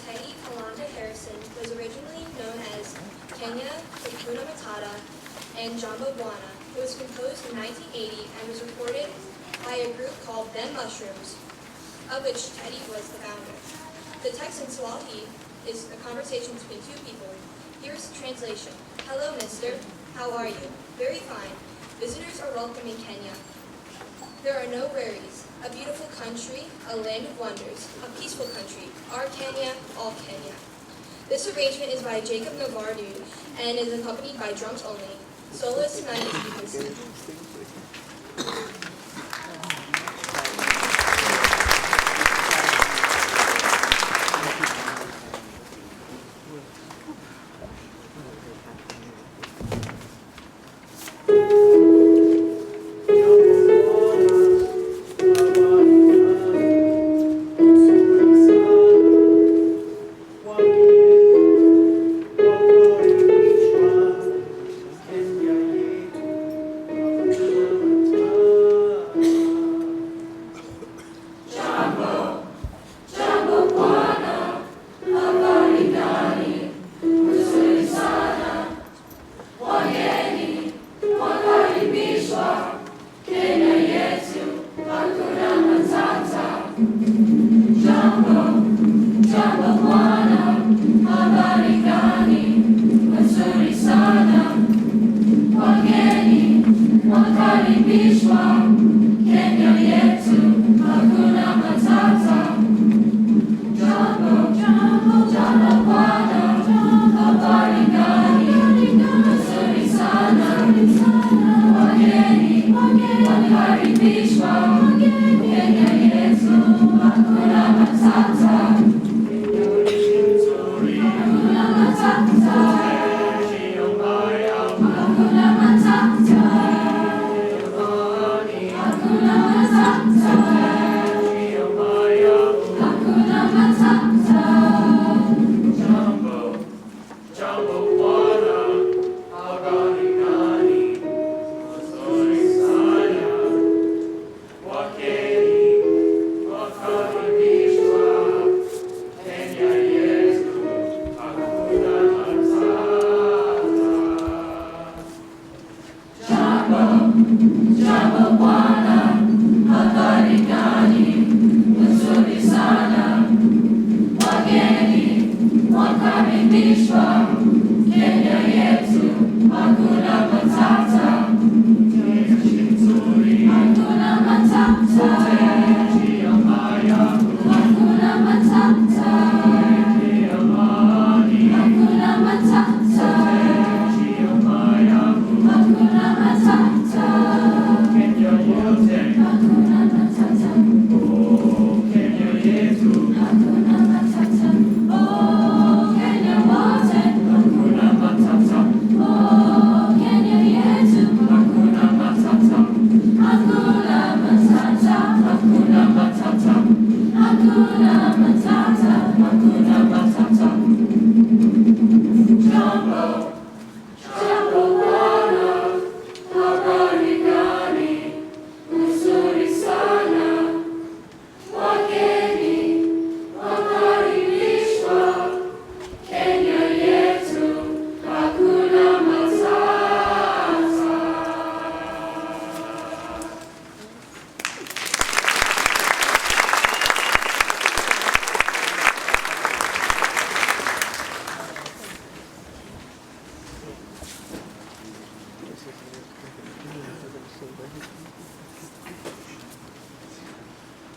Teddy Kalanda Harrison was originally known as Kenya, Hakuna Matata, and Jambo Bwana. It was composed in 1980 and was recorded by a group called Them Mushrooms, of which Teddy was the founder. The text in Swahili is a conversation between two people. Here's the translation. Hello, mister. How are you? Very fine. Visitors are welcome in Kenya. There are no worries. A beautiful country, a land of wonders, a peaceful country. Our Kenya, all Kenya. This arrangement is by Jacob Navardu and is accompanied by drums only. Soloist tonight is Vincent.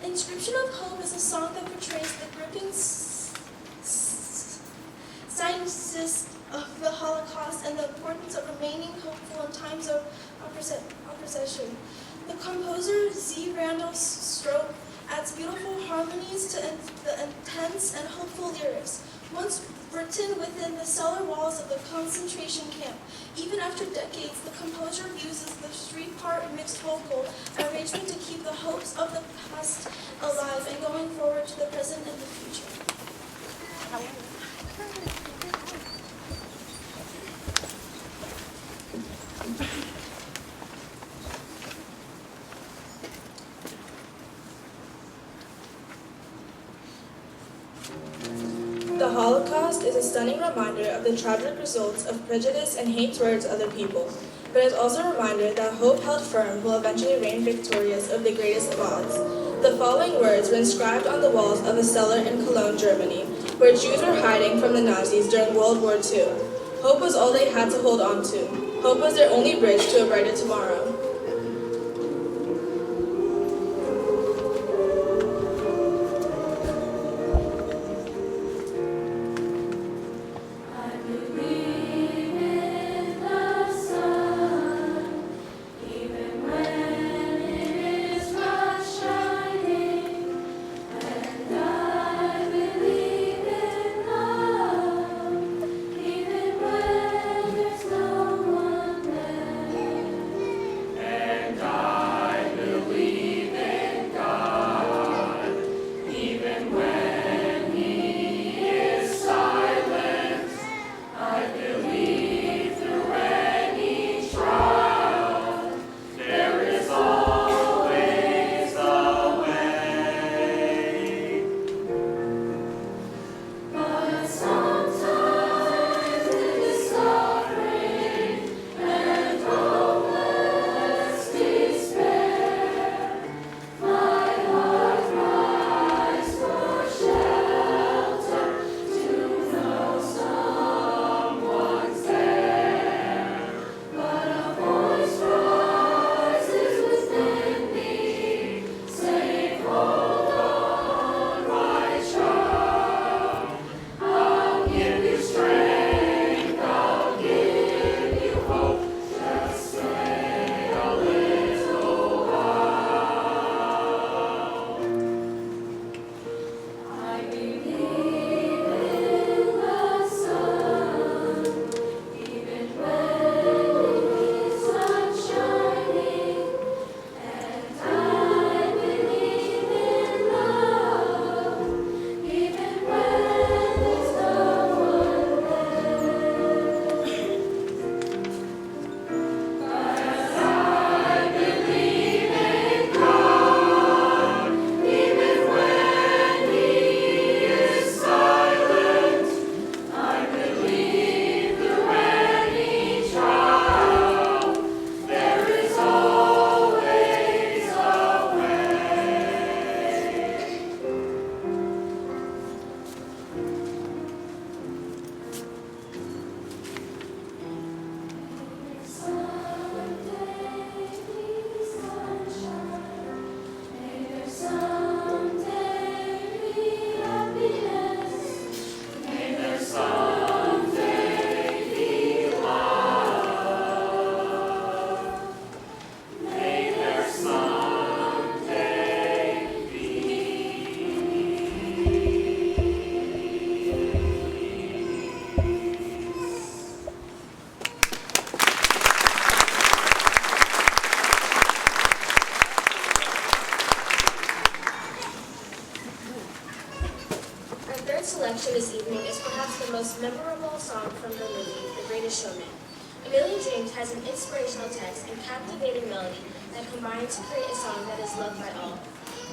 Inscription of Hope is a song that portrays the gripping signs of the Holocaust and the importance of remaining hopeful in times of oppression. The composer Z. Randall Stroke adds beautiful harmonies to the intense and hopeful lyrics. Once written within the cellar walls of the concentration camp, even after decades, the composer uses the three-part mixed vocal arrangement to keep the hopes of the past alive and going forward to the present and the future. The Holocaust is a stunning reminder of the tragic results of prejudice and hate towards other people, but it's also a reminder that hope held firm will eventually reign victorious over the greatest of odds. The following words were inscribed on the walls of a cellar in Cologne, Germany, where Jews were hiding from the Nazis during World War II. Hope was all they had to hold on to. Hope was their only bridge to a brighter tomorrow. Selection this evening is perhaps the most memorable song from the movie, The Greatest Showman. A Million Dreams has an inspirational text and captivating melody that combine to create a song that is loved by all.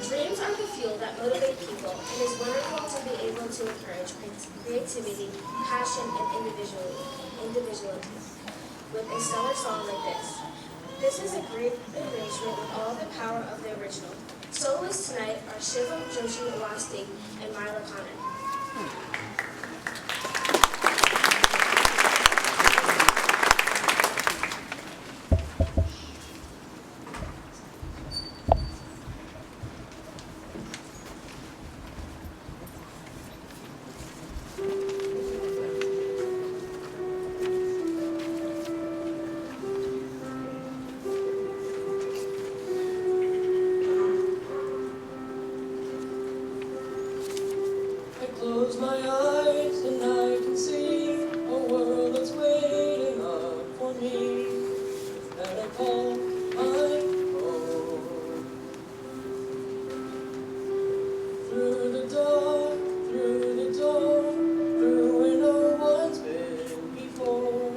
Dreams are the fuel that motivate people, and it is wonderful to be able to encourage creativity, passion, and individuality with a stellar song like this. This is a great arrangement with all the power of the original. Soloists tonight are Shivam Joshi and Myla Khanna. Close my eyes and I can see a world that's waiting up for me, that I call my home. Through the door, through where no one's been before,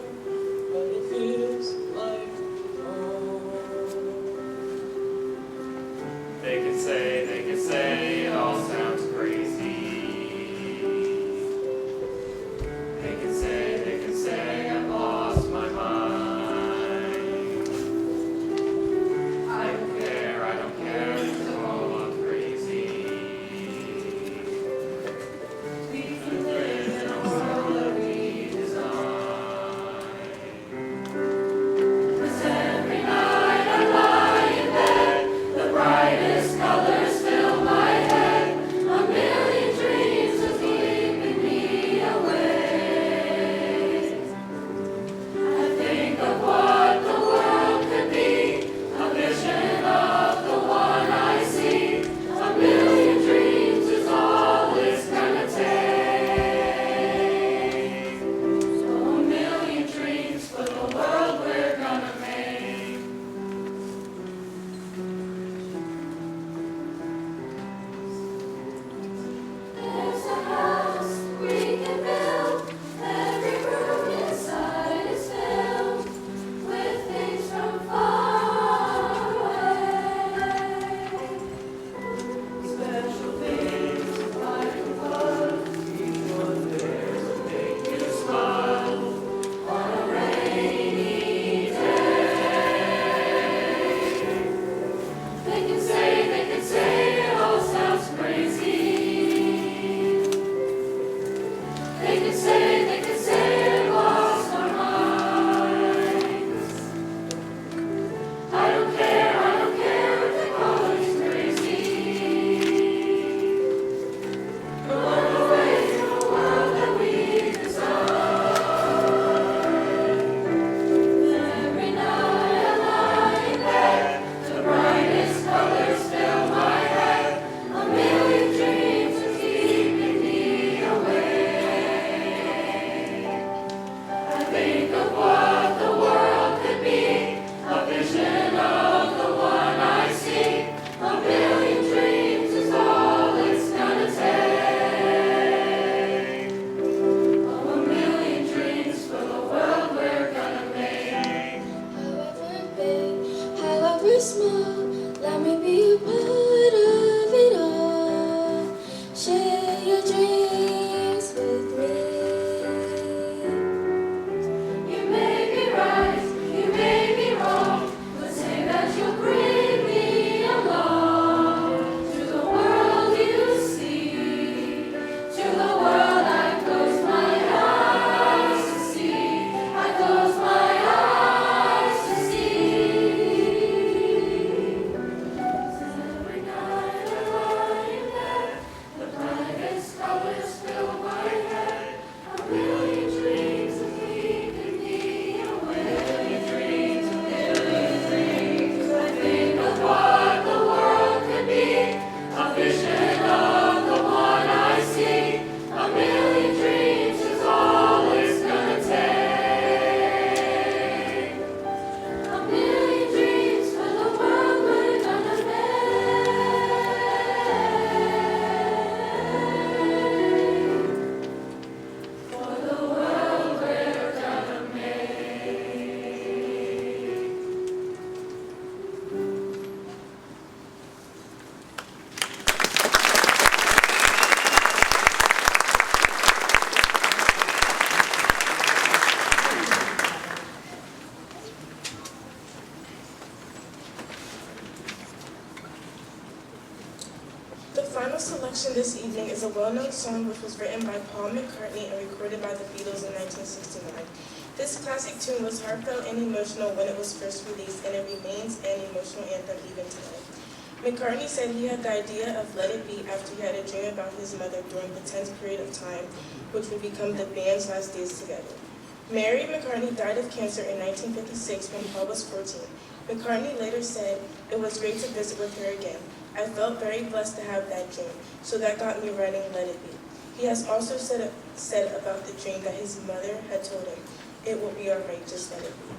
but it feels like home. They could say it all sounds crazy. final selection this evening is a well-known song which was written by Paul McCartney and recorded by the Beatles in 1969. This classic tune was heartfelt and emotional when it was first released, and it remains an emotional anthem even today. McCartney said he had the idea of Let It Be after he had a dream about his mother during the tense period of time, which would become the band's last days together. Mary McCartney died of cancer in 1956 when Paul was 14. McCartney later said, "It was great to visit with her again. I felt very blessed to have that dream, so that got me writing Let It Be." He has also said about the dream that his mother had told him, "It will be all right, just let it be."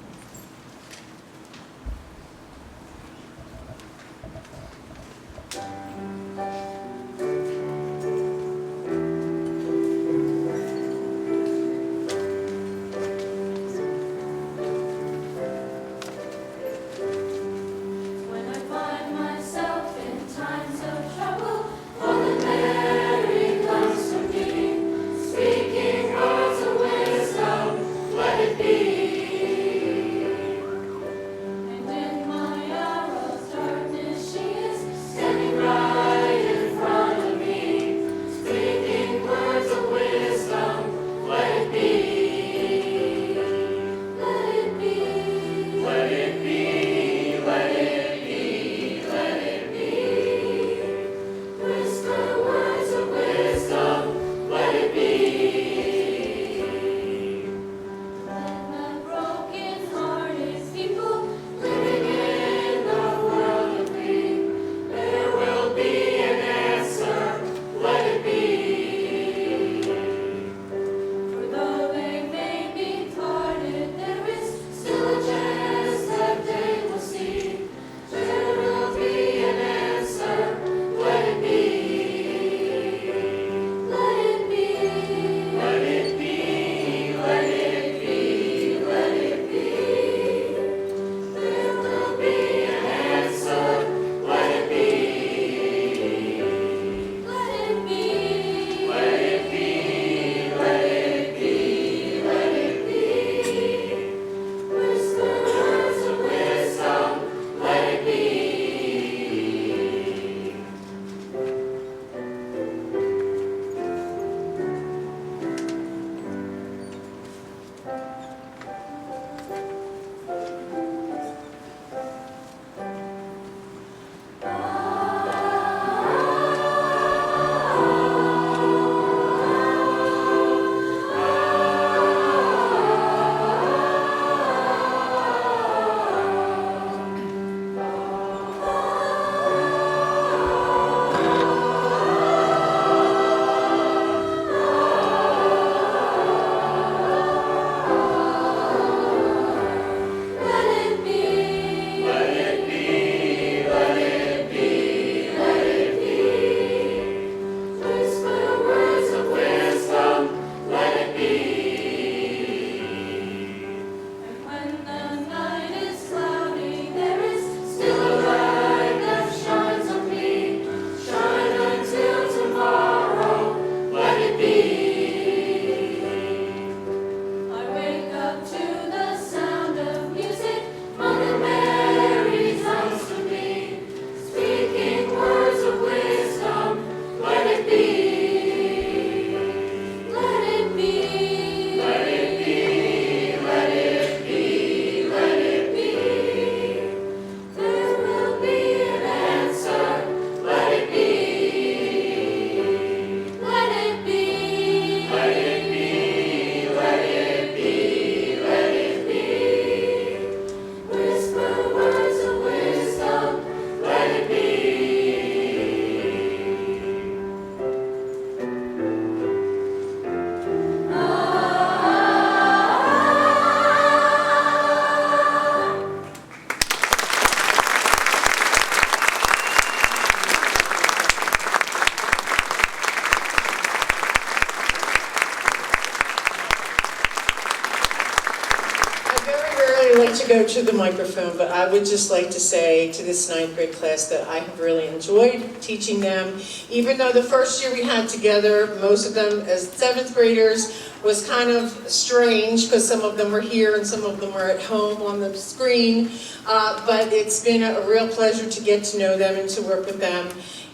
Like to go to the microphone, but I would just like to say to this 9th grade class that I have really enjoyed teaching them. Even though the first year we had together, most of them as 7th graders, was kind of strange because some of them were here and some of them were at home on the screen, but it's been a real pleasure to get to know them and to work with them.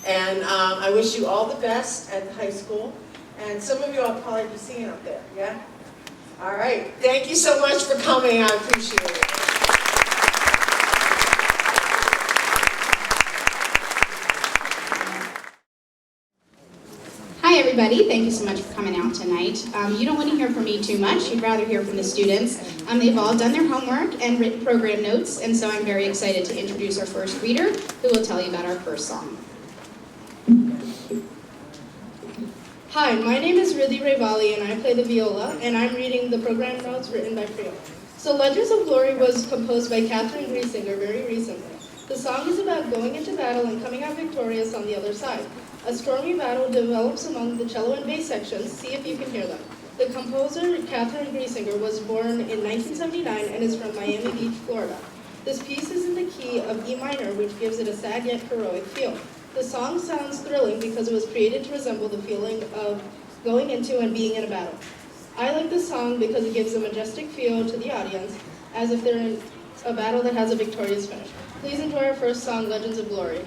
And I wish you all the best at the high school. And some of you I'll probably be seeing up there, yeah? All right, thank you so much for coming, I appreciate it. Hi everybody, thank you so much for coming out tonight. You don't want to hear from me too much, you'd rather hear from the students. They've all done their homework and written program notes, and so I'm very excited to introduce our first reader, who will tell you about our first song. Hi, my name is Riddhi Revali and I play the viola, and I'm reading the program notes written by Priya. So Legends of Glory was composed by Catherine Griesinger very recently. The song is about going into battle and coming out victorious on the other side. A stormy battle develops among the cello and bass sections. See if you can hear them. The composer, Catherine Griesinger, was born in 1979 and is from Miami Beach, Florida. This piece is in the key of E minor, which gives it a sad yet heroic feel. The song sounds thrilling because it was created to resemble the feeling of going into and being in a battle. I like this song because it gives a majestic feel to the audience, as if they're in a battle that has a victorious finish. Please enjoy our first song, Legends of Glory.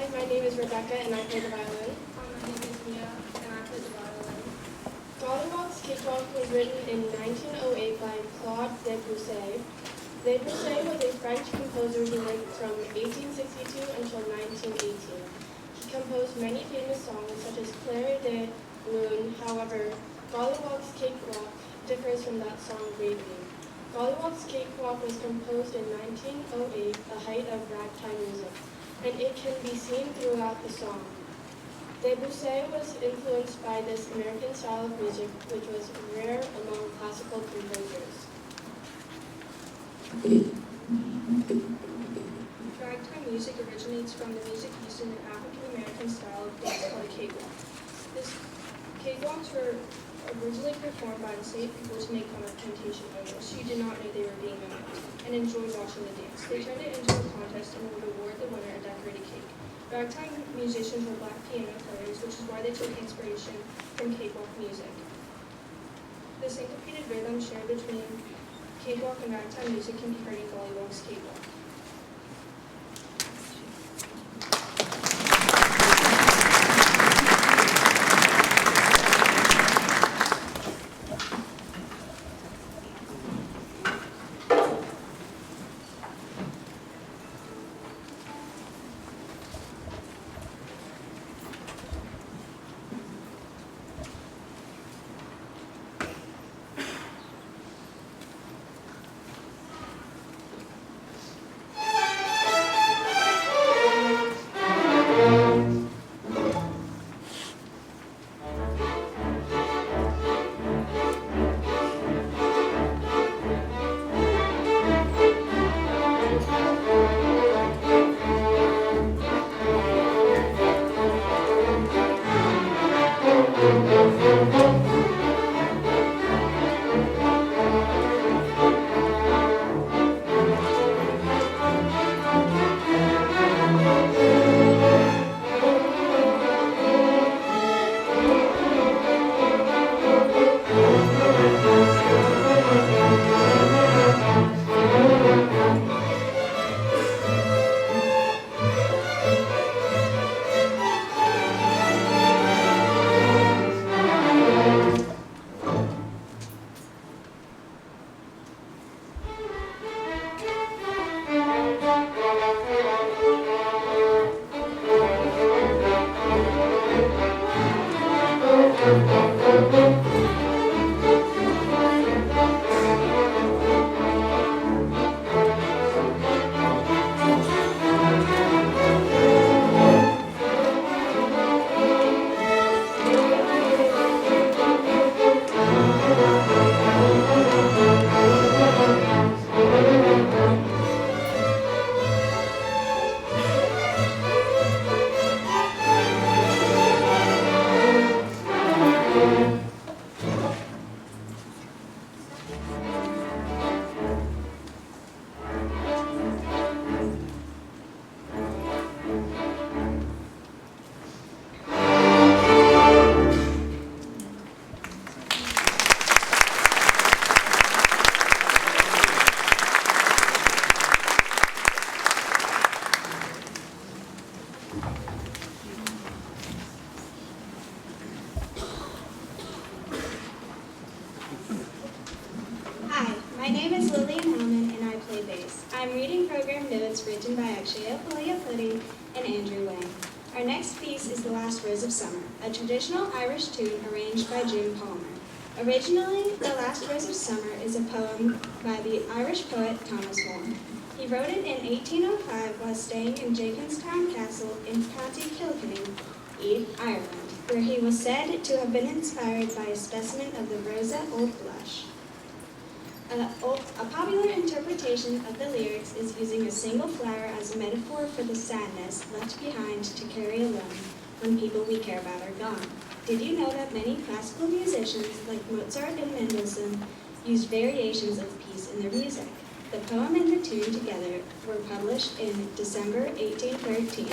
Hi, my name is Rebecca and I play the violin. My name is Mia, and I play the violin. Gollywog's Cakewalk was written in 1908 by Claude Debussy. Debussy was a French composer who lived from 1862 until 1918. He composed many famous songs such as Clair de Lune. However, Gollywog's Cakewalk differs from that song greatly. Gollywog's Cakewalk was composed in 1908, the height of ragtime music, and it can be seen throughout the song. Debussy was influenced by this American style of music, which was rare among classical composers. Ragtime music originates from the music used in an African-American style of dance called cakewalk. Cakewalks were originally performed by enslaved people to make fun of plantation owners who did not know they were being owned and enjoyed watching the dance. They turned it into a contest and would award the winner a decorated cake. Ragtime musicians were black piano players, which is why they took inspiration from cakewalk music. The syncopated rhythm shared between cakewalk and ragtime music can be heard in Gollywog's Cakewalk. Hi, my name is Lillian Hellman and I play bass. I'm reading program notes written by Akshaya Pudding and Andrew Wang. Our next piece is The Last Rose of Summer, a traditional Irish tune arranged by Jim Palmer. Originally, The Last Rose of Summer is a poem by the Irish poet Thomas Moore. He wrote it in 1805 while staying in Jenkinstown Castle in County Kilkenny, Ireland, where he was said to have been inspired by a specimen of the Rosa Old Blush. A popular interpretation of the lyrics is using a single flower as a metaphor for the sadness left behind to carry alone when people we care about are gone. Did you know that many classical musicians, like Mozart and Mendelssohn, used variations of the piece in their music? The poem and the tune together were published in December 1813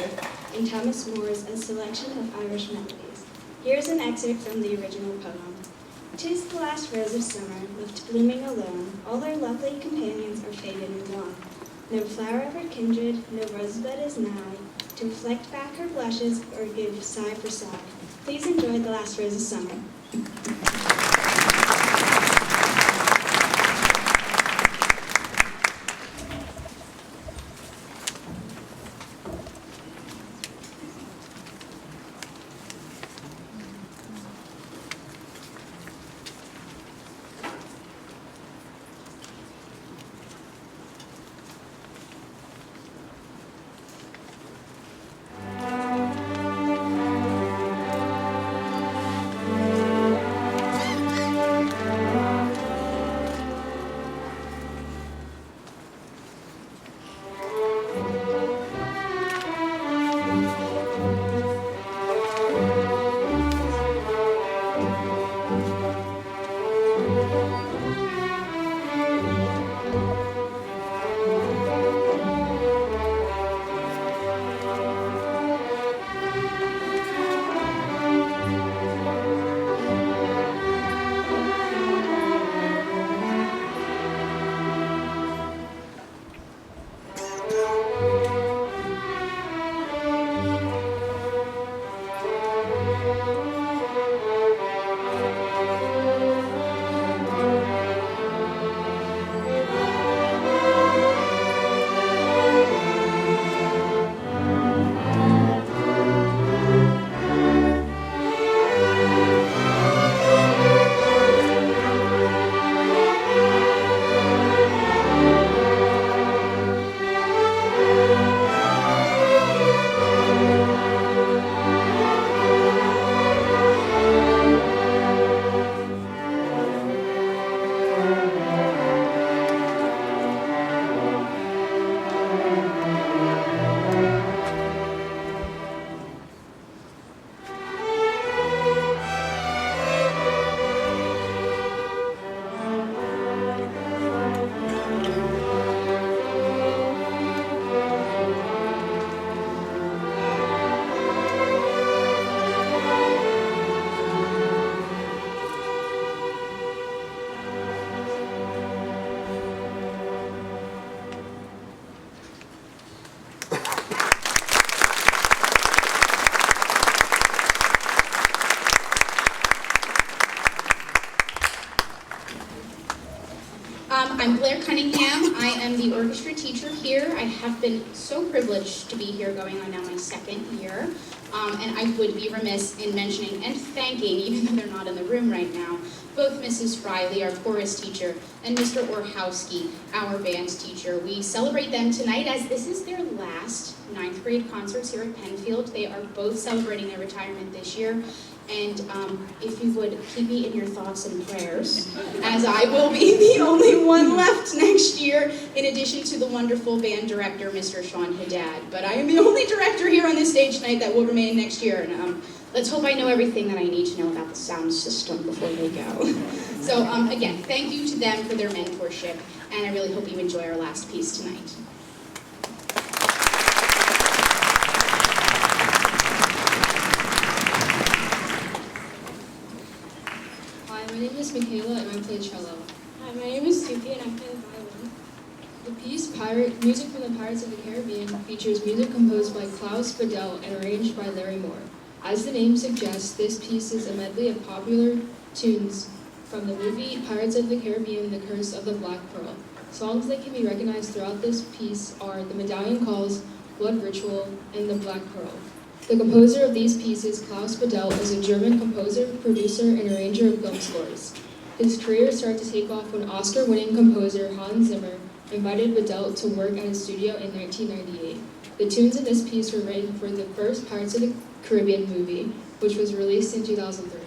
in Thomas Moore's A Selection of Irish Melodies. Here's an excerpt from the original poem. "'Tis the last rose of summer, left blooming alone. All her lovely companions are faded and gone. No flower of her kindred, no rosebud is nigh, to reflect back her blushes or give sigh for sigh. Please enjoy The Last Rose of Summer. I'm Blair Cunningham. I am the orchestra teacher here. I have been so privileged to be here going on now my second year. And I would be remiss in mentioning and thanking, even though they're not in the room right now, both Mrs. Friley, our chorus teacher, and Mr. Orehowsky, our band teacher. We celebrate them tonight as this is their last 9th grade concerts here at Pennfield. They are both celebrating their retirement this year. And if you would keep me in your thoughts and prayers, as I will be the only one left next year, in addition to the wonderful band director, Mr. Sean Haddad. But I am the only director here on this stage tonight that will remain next year. And let's hope I know everything that I need to know about the sound system before they go. So again, thank you to them for their mentorship, and I really hope you enjoy our last piece tonight. My name is Michaela and I play cello. Hi, my name is Suki and I play the violin. The piece Music from the Pirates of the Caribbean features music composed by Klaus Badell and arranged by Larry Moore. As the name suggests, this piece is a medley of popular tunes from the movie Pirates of the Caribbean, The Curse of the Black Pearl. Songs that can be recognized throughout this piece are The Medallion Calls, Blood Ritual, and The Black Pearl. The composer of these pieces, Klaus Badell, is a German composer, producer, and arranger of film scores. His career started to take off when Oscar-winning composer Hans Zimmer invited Badell to work at his studio in 1998. The tunes in this piece were written for the first Pirates of the Caribbean movie, which was released in 2003.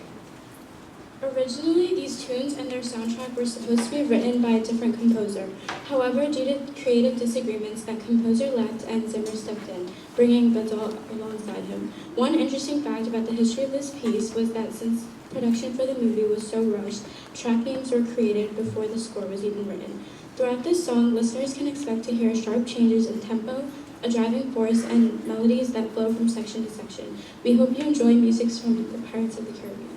Originally, these tunes and their soundtrack were supposed to be written by a different composer. However, due to creative disagreements, that composer left and Zimmer stepped in, bringing Badell alongside him. One interesting fact about the history of this piece was that since production for the movie was so rushed, track names were created before the score was even written. Throughout this song, listeners can expect to hear sharp changes in tempo, a driving force, and melodies that flow from section to section. We hope you enjoy music from the Pirates of the Caribbean.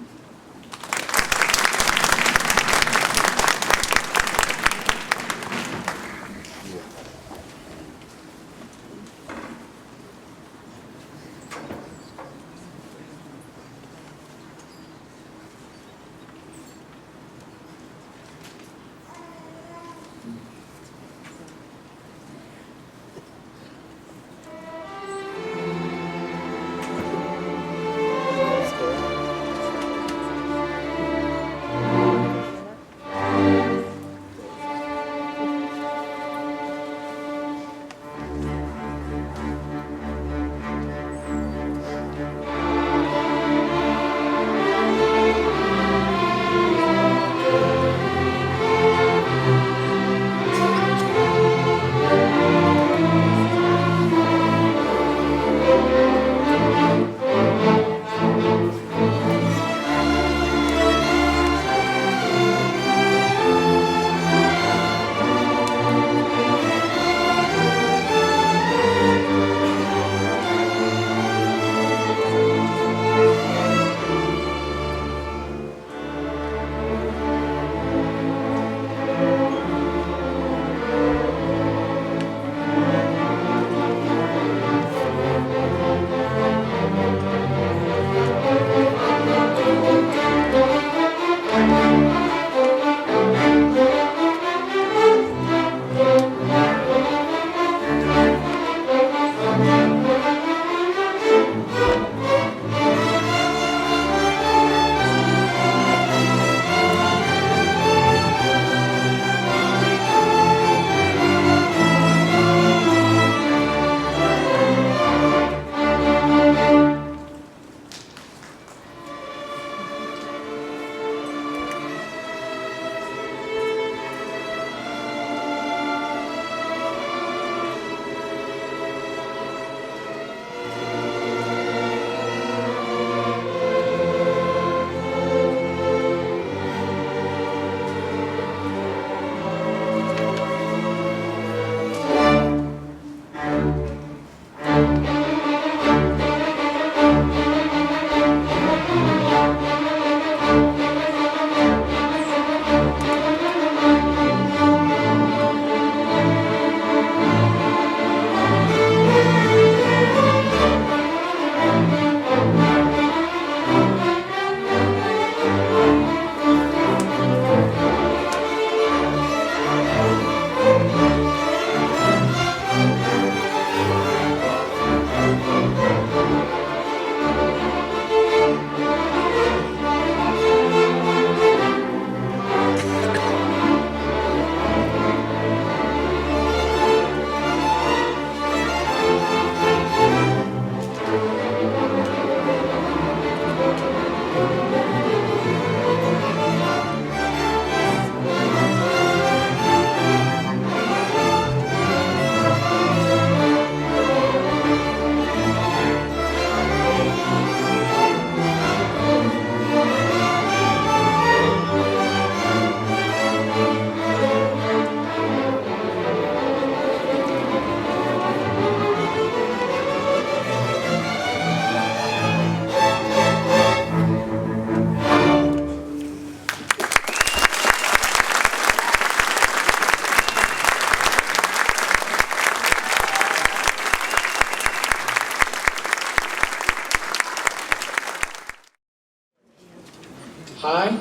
Hi,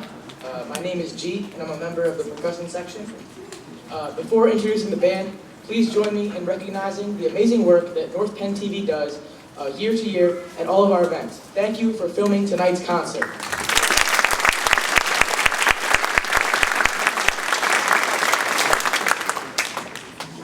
my name is G, and I'm a member of the percussion section. Before introducing the band, please join me in recognizing the amazing work that North Penn TV does year to year at all of our events. Thank you for filming tonight's concert.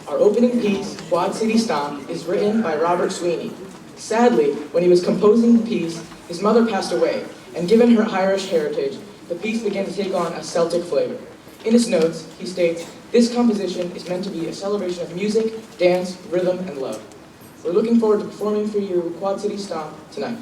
Our opening piece, Quad City Stomp, is written by Robert Sweeney. Sadly, when he was composing the piece, his mother passed away, and given her Irish heritage, the piece began to take on a Celtic flavor. In his notes, he states, "This composition is meant to be a celebration of music, dance, rhythm, and love." We're looking forward to performing for you Quad City Stomp tonight.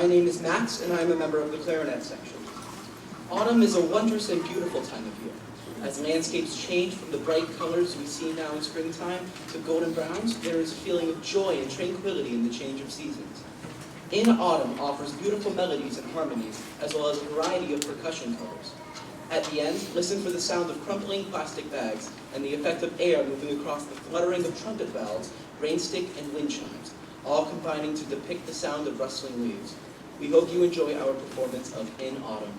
My name is Max, and I'm a member of the clarinet section. Autumn is a wondrous and beautiful time of year. As landscapes change from the bright colors we see now in springtime to golden browns, there is a feeling of joy and tranquility in the change of seasons. In Autumn offers beautiful melodies and harmonies, as well as a variety of percussion colors. At the end, listen for the sound of crumpling plastic bags and the effect of air moving across the fluttering of trumpet valves, rainstick, and wind chimes, all combining to depict the sound of rustling leaves. We hope you enjoy our performance of In Autumn.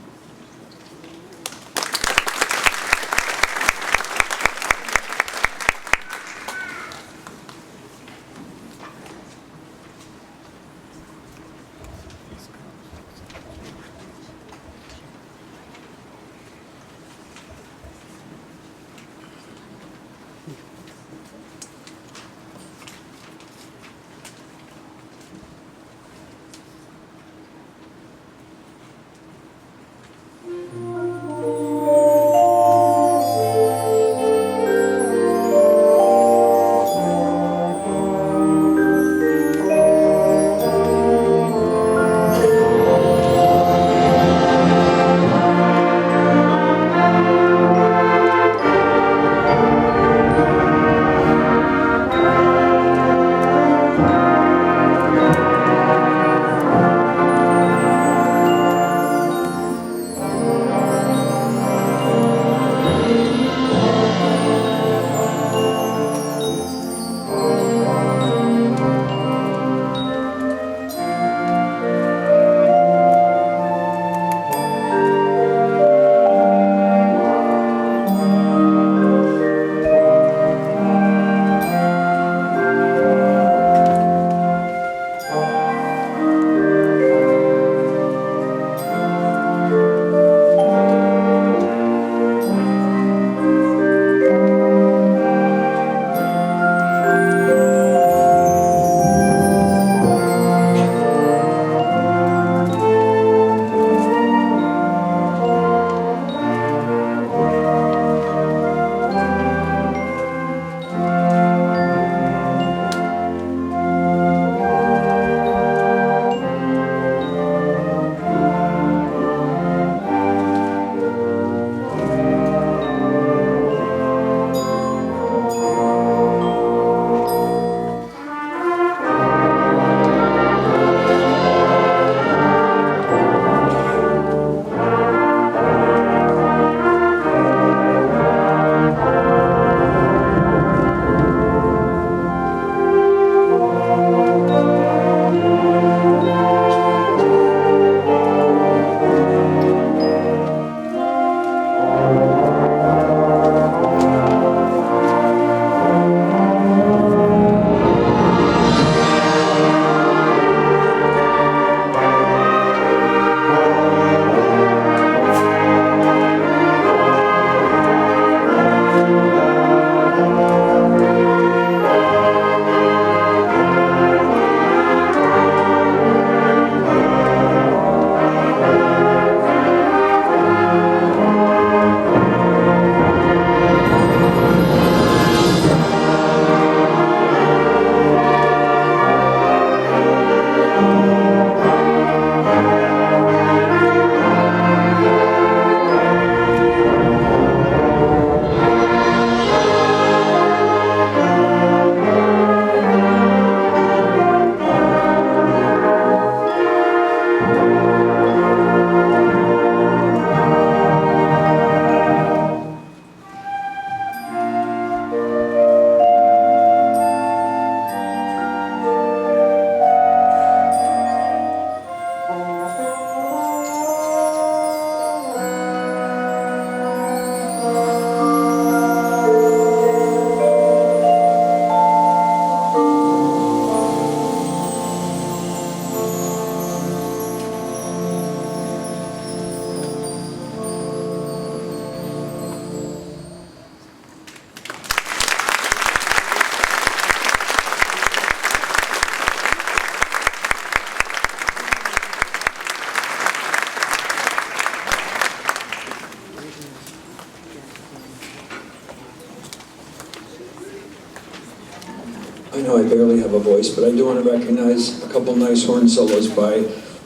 I know I barely have a voice, but I do want to recognize a couple nice horn solos by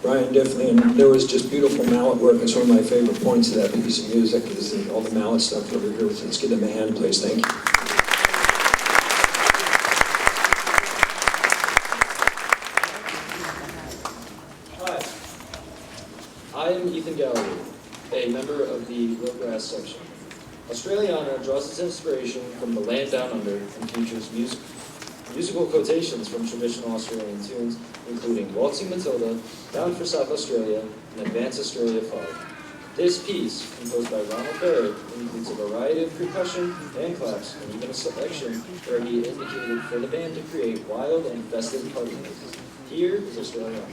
Brian Diffley, and there was just beautiful mallet work. It's one of my favorite points of that piece of music is all the mallet stuff over here. Let's give them a hand, please. Thank you. Hi, I am Ethan Gallagher, a member of the Bluegrass section. Australiana draws its inspiration from the land down under and features musical quotations from traditional Australian tunes, including Waltzing Matilda, Bound for South Australia, and Advance Australia Flag. This piece, composed by Ronald Barrett, includes a variety of percussion and claps, and even a selection where he indicated for the band to create wild and festive party noises. Here is Australiana.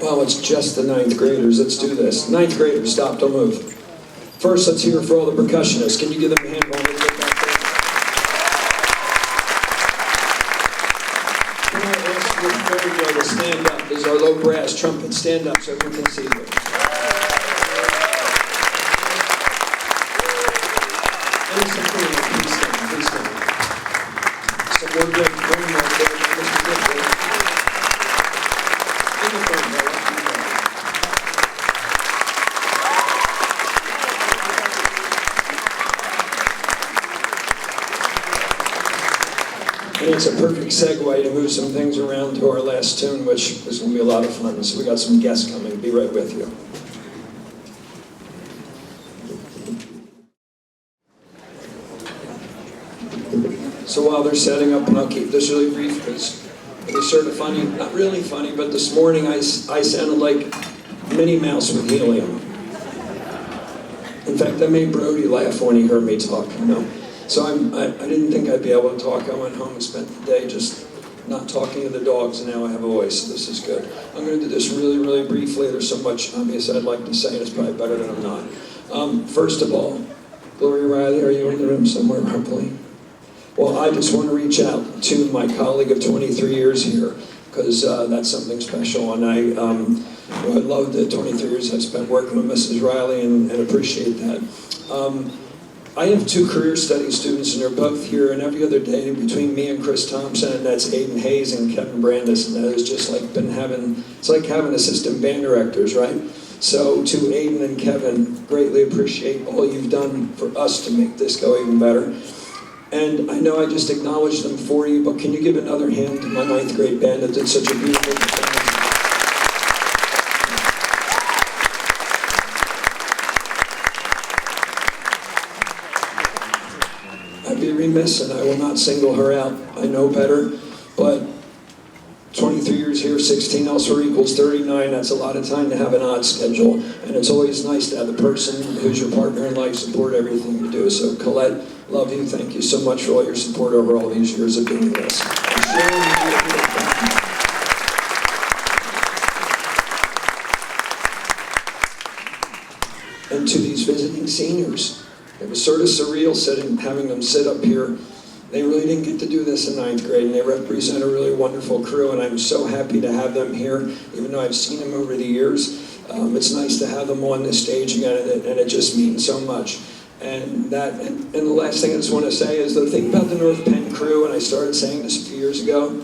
Well, it's just the ninth graders. Let's do this. Ninth graders, stop, don't move. First, let's hear it for all the percussionists. Can you give them a hand while they get back there? Can I ask the third row to stand up? This is our low brass trumpet. Stand up so everyone can see you. Please stand, please stand. So we're good. One more there, Mr. Goodwin. In the front row. And it's a perfect segue to move some things around to our last tune, which is going to be a lot of fun. So we got some guests coming. Be right with you. So while they're setting up, and I'll keep this really brief because it was sort of funny, not really funny, but this morning I sounded like Minnie Mouse with helium. In fact, I made Brody laugh when he heard me talk, you know. So I didn't think I'd be able to talk. I went home and spent the day just not talking to the dogs, and now I have a voice, so this is good. I'm going to do this really, really briefly. There's so much obvious I'd like to say, and it's probably better than I'm not. First of all, Gloria Riley, are you in the room somewhere, hopefully? Well, I just want to reach out to my colleague of 23 years here, because that's something special, and I love the 23 years I've spent working with Mrs. Riley and appreciate that. I have two career study students, and they're both here, and every other day between me and Chris Thompson, and that's Aiden Hayes and Kevin Brandis, and that has just like been it's like having assistant band directors, right? So to Aiden and Kevin, greatly appreciate all you've done for us to make this go even better. And I know I just acknowledged them for you, but can you give another hand to my ninth grade band that did such a beautiful performance? I'd be remiss, and I will not single her out. I know better, but 23 years here, 16 elsewhere equals 39. That's a lot of time to have an odd schedule, and it's always nice to have the person who's your partner in life support everything you do. So Colette, love you. Thank you so much for all your support over all these years of doing this. And to these visiting seniors, it was sort of surreal having them sit up here. They really didn't get to do this in ninth grade, and they represent a really wonderful crew, and I'm so happy to have them here, even though I've seen them over the years. It's nice to have them on this stage again, and it just means so much. And the last thing I just want to say is the thing about the North Penn crew, and I started saying this a few years ago,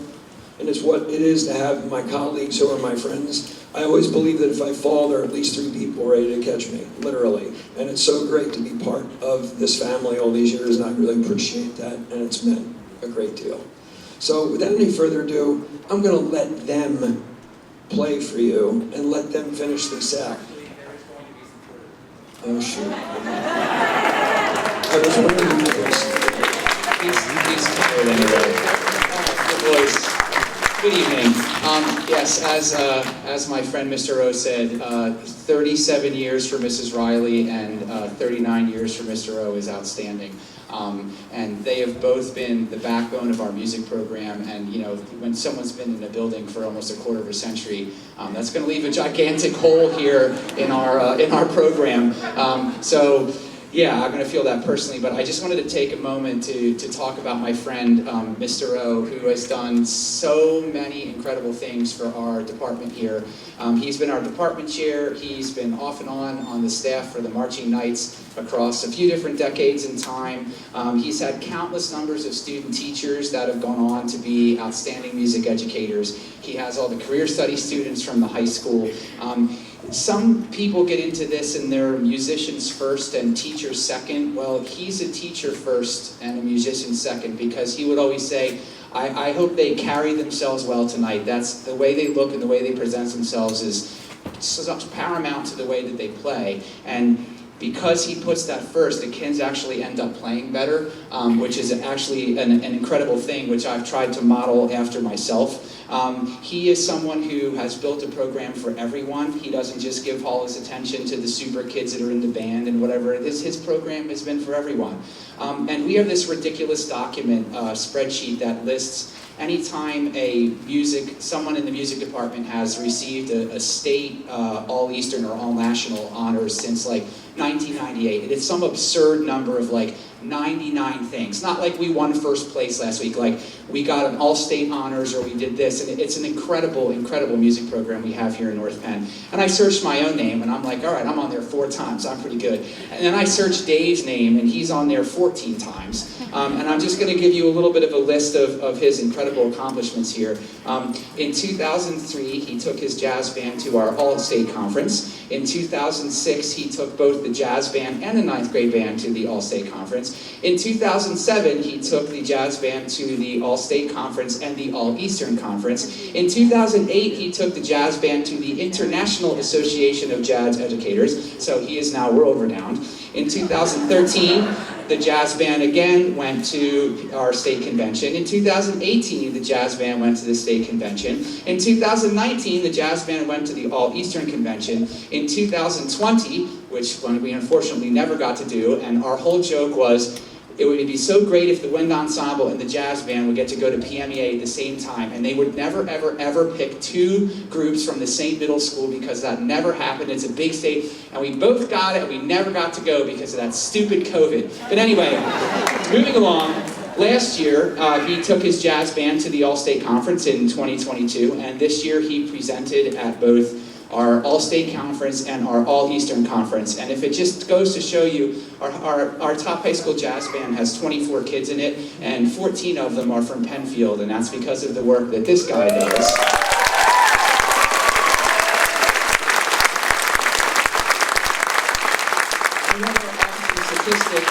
and it's what it is to have my colleagues who are my friends. I always believe that if I fall, there are at least 3 people ready to catch me, literally. And it's so great to be part of this family all these years, and I really appreciate that, and it's meant a great deal. So without any further ado, I'm going to let them play for you and let them finish this act. Oh, shoot. I was wondering who was. He's tired anyway. Good voice. Good evening. Yes, as my friend Mr. O said, 37 years for Mrs. Riley and 39 years for Mr. O is outstanding. And they have both been the backbone of our music program, and you know, when someone's been in a building for almost a quarter of a century, that's going to leave a gigantic hole here in our program. So yeah, I'm going to feel that personally, but I just wanted to take a moment to talk about my friend, Mr. O, who has done so many incredible things for our department here. He's been our department chair. He's been off and on the staff for the marching nights across a few different decades in time. He's had countless numbers of student teachers that have gone on to be outstanding music educators. He has all the career study students from the high school. Some people get into this and they're musicians first and teachers second. Well, he's a teacher first and a musician second, because he would always say, I hope they carry themselves well tonight. That's the way they look and the way they present themselves is paramount to the way that they play. And because he puts that first, the kids actually end up playing better, which is actually an incredible thing, which I've tried to model after myself. He is someone who has built a program for everyone. He doesn't just give all his attention to the super kids that are in the band and whatever it is. His program has been for everyone. And we have this ridiculous document, spreadsheet that lists anytime someone in the music department has received a state all-Eastern or all-national honors since like 1998. It's some absurd number of like 99 things. Not like we won first place last week, like we got an all-state honors or we did this. And it's an incredible, incredible music program we have here in North Penn. And I searched my own name and I'm like, all right, I'm on there 4 times, I'm pretty good. And then I searched Dave's name and he's on there 14 times. And I'm just going to give you a little bit of a list of his incredible accomplishments here. In 2003, he took his jazz band to our all-state conference. In 2006, he took both the jazz band and the 9th grade band to the all-state conference. In 2007, he took the jazz band to the all-state conference and the all-Eastern conference. In 2008, he took the jazz band to the International Association of Jazz Educators, so he is now world-renowned. In 2013, the jazz band again went to our state convention. In 2018, the jazz band went to the state convention. In 2019, the jazz band went to the All-Eastern Convention. In 2020, which one we unfortunately never got to do, and our whole joke was, it would be so great if the wind ensemble and the jazz band would get to go to PMEA at the same time, and they would never, ever, ever pick 2 groups from the same middle school because that never happened. It's a big state, and we both got it, and we never got to go because of that stupid COVID. But anyway, moving along, last year he took his jazz band to the All-State Conference in 2022, and this year he presented at both our All-State Conference and our All-Eastern Conference. And if it just goes to show you, our top high school jazz band has 24 kids in it, and 14 of them are from Pennfield, and that's because of the work that this guy does. Another statistic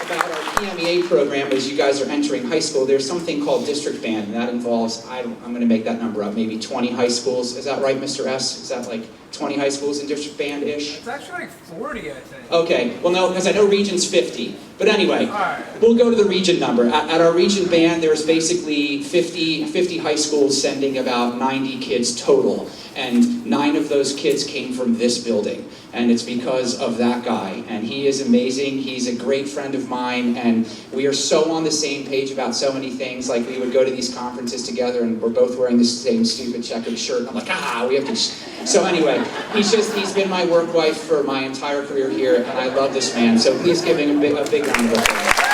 about our PMEA program as you guys are entering high school, there's something called district band, and that involves, I'm going to make that number up, maybe 20 high schools. Is that right, Mr. S? Is that like 20 high schools in district band-ish? It's actually like 40, I think. Okay, well no, because I know region's 50. But anyway, right. We'll go to the region number. At our region band, there's basically 50 high schools sending about 90 kids total. And 9 of those kids came from this building. And it's because of that guy. And he is amazing. He's a great friend of mine. And we are so on the same page about so many things. Like we would go to these conferences together and we're both wearing the same stupid checkered shirt. I'm like, we have to... So anyway, he's been my work wife for my entire career here. And I love this man. So please give him a big round of applause.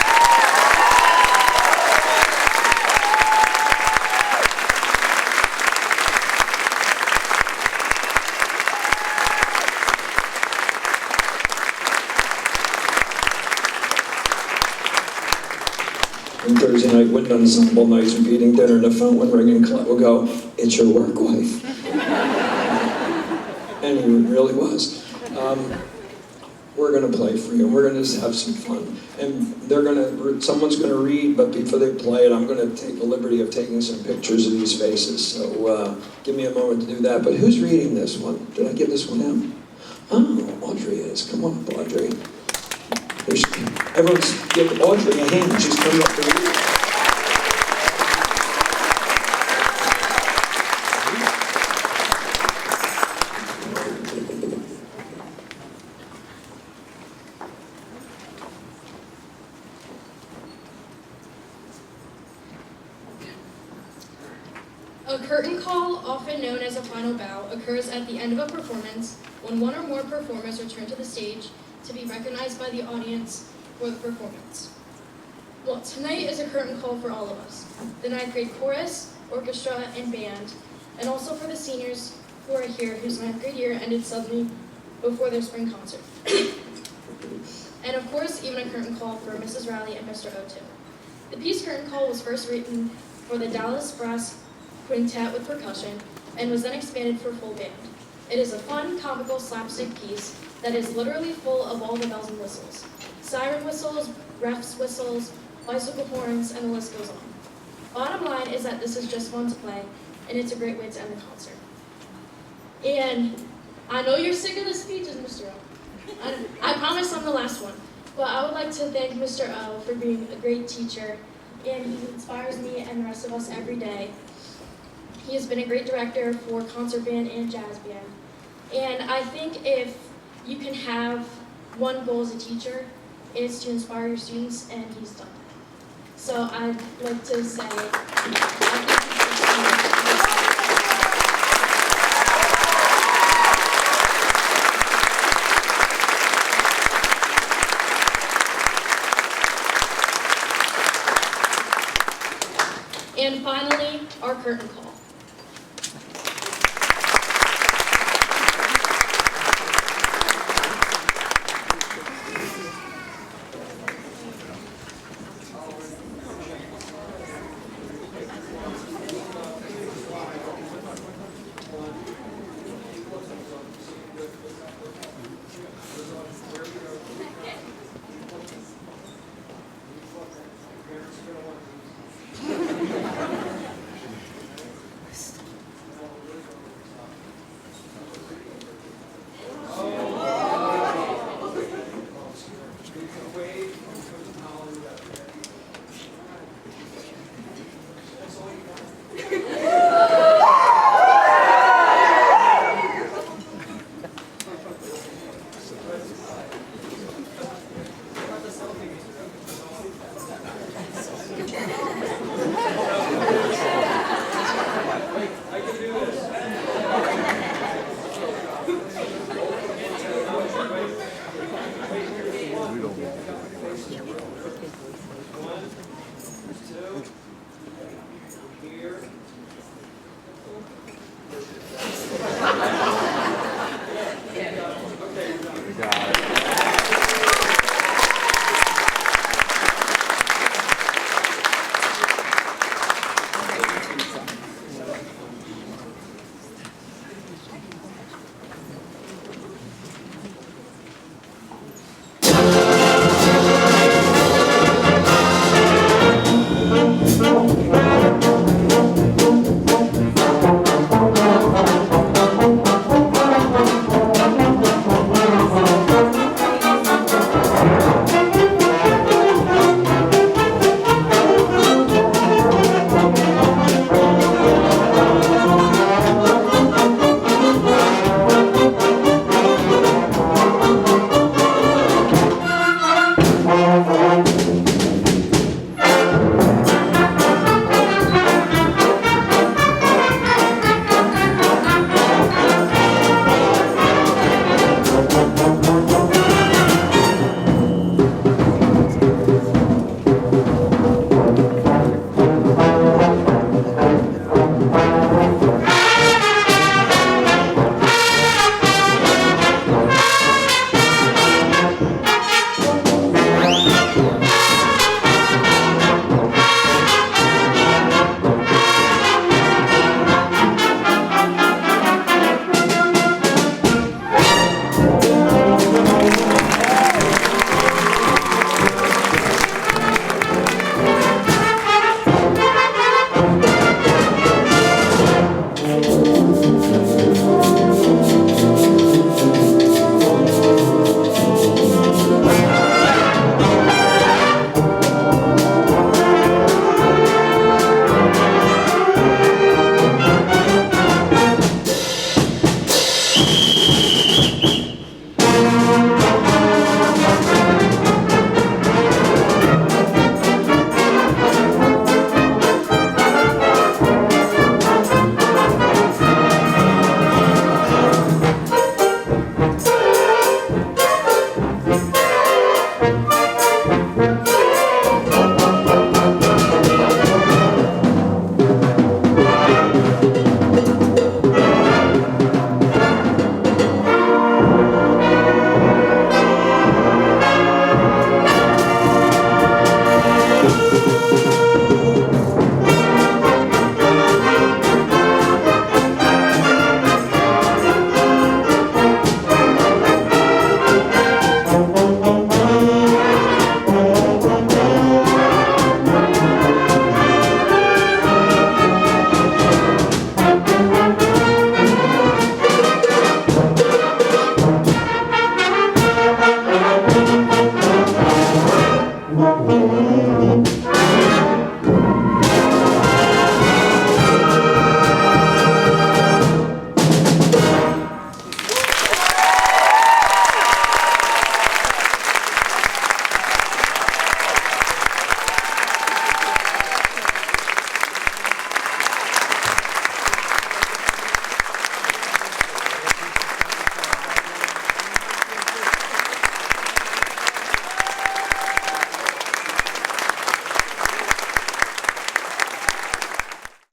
And Thursday night wind ensemble nights would be eating dinner and the phone would ring and Clint would go, "It's your work wife." And he really was. We're going to play for you. We're going to just have some fun. And someone's going to read, but before they play it, I'm going to take the liberty of taking some pictures of these faces. So give me a moment to do that. But who's reading this one? Did I give this one out? Oh, Audrey is. Come on up, Audrey. Everyone's give Audrey a hand. She's coming up to read. A curtain call, often known as a final bow, occurs at the end of a performance when one or more performers return to the stage to be recognized by the audience for the performance. Well, tonight is a curtain call for all of us, the 9th grade chorus, orchestra, and band, and also for the seniors who are here whose 9th grade year ended suddenly before their spring concert. And of course, even a curtain call for Mrs. Riley and Mr. O2. The piece Curtain Call was first written for the Dallas Brass Quintet with percussion, and was then expanded for full band. It is a fun, comical slapstick piece that is literally full of all the bells and whistles. Siren whistles, refs whistles, bicycle horns, and the list goes on. Bottom line is that this is just fun to play, and it's a great way to end the concert. And I know you're sick of the speeches, Mr. O. I promise I'm the last one, but I would like to thank Mr. O for being a great teacher, and he inspires me and the rest of us every day. He has been a great director for concert band and jazz band. And I think if you can have one goal as a teacher, is to inspire your students, and he's done that. So I'd like to say, And finally, our curtain call.